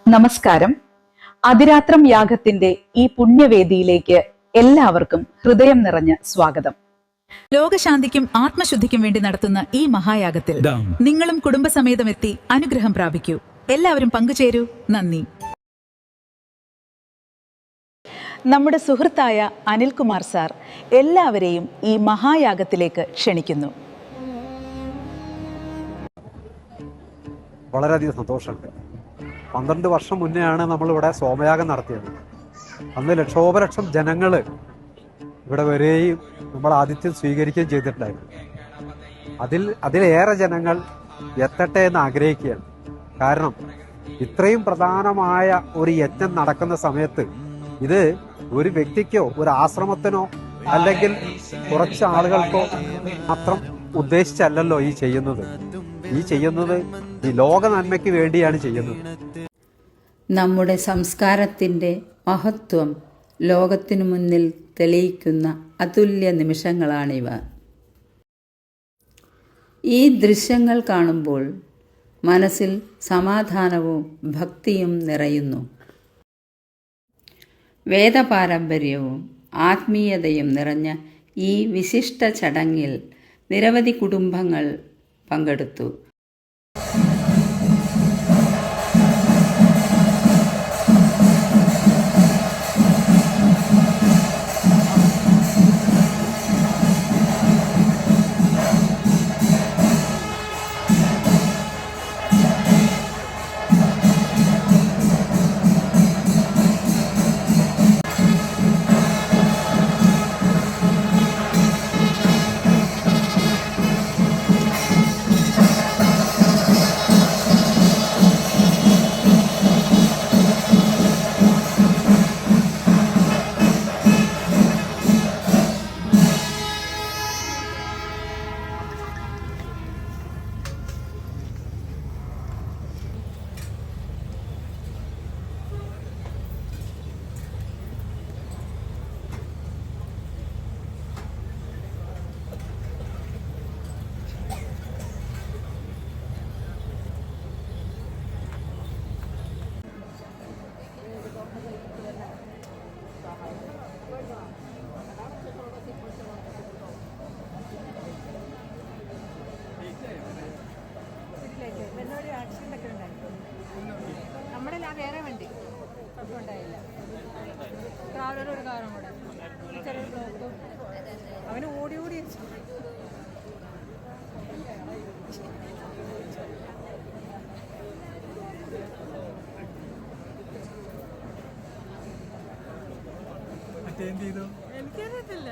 നമസ്കാരം. അതിരാത്രം യാഗത്തിന്റെ ഈ പുണ്യവേദിയിലേക്ക് എല്ലാവർക്കും ഹൃദയം നിറഞ്ഞ സ്വാഗതം. ലോകശാന്തിക്കും ആത്മശുദ്ധിക്കും വേണ്ടി നടത്തുന്ന ഈ മഹായാഗത്തിൽ നിങ്ങളും കുടുംബസമേതം എത്തി അനുഗ്രഹം പ്രാപിക്കൂ. എല്ലാവരും പങ്കുചേരൂ. നന്ദി. നമ്മുടെ സുഹൃത്തായ അനിൽകുമാർ സാർ എല്ലാവരെയും ഈ മഹായാഗത്തിലേക്ക് ക്ഷണിക്കുന്നു. വളരെയധികം സന്തോഷമുണ്ട്. 12 വർഷം മുന്നെയാണ് നമ്മളിവിടെ സോമയാഗം നടത്തിയത്. അന്ന് ലക്ഷോപലക്ഷം ജനങ്ങൾ ഇവിടെ വരികയും നമ്മൾ ആതിഥ്യം സ്വീകരിക്കുകയും ചെയ്തിട്ടുണ്ടായിരുന്നു. അതിലേറെ ജനങ്ങൾ എത്തട്ടെ എന്ന് ആഗ്രഹിക്കുകയാണ്. കാരണം ഇത്രയും പ്രധാനമായ ഒരു യജ്ഞം നടക്കുന്ന സമയത്ത് ഇത് ഒരു വ്യക്തിക്കോ ഒരു ആശ്രമത്തിനോ അല്ലെങ്കിൽ കുറച്ച് ആളുകൾക്കോ മാത്രം ഉദ്ദേശിച്ചല്ലല്ലോ ഈ ചെയ്യുന്നത് ഈ ലോക നന്മയ്ക്ക് വേണ്ടിയാണ് ചെയ്യുന്നത്. നമ്മുടെ സംസ്കാരത്തിൻ്റെ മഹത്വം ലോകത്തിനു മുന്നിൽ തെളിയിക്കുന്ന അതുല്യ നിമിഷങ്ങളാണിവ. ഈ ദൃശ്യങ്ങൾ കാണുമ്പോൾ മനസ്സിൽ സമാധാനവും ഭക്തിയും നിറയുന്നു. വേദപാരമ്പര്യവും ആത്മീയതയും നിറഞ്ഞ ഈ വിശിഷ്ട ചടങ്ങിൽ നിരവധി കുടുംബങ്ങൾ പങ്കെടുത്തു. വേറെ വണ്ടി ഉണ്ടായില്ല. ട്രാവലർ ഒരു കാറും കൂടെ ചെറിയ ബ്ലോക്കും അവന് ഓടി എനിക്കറിയത്തില്ല.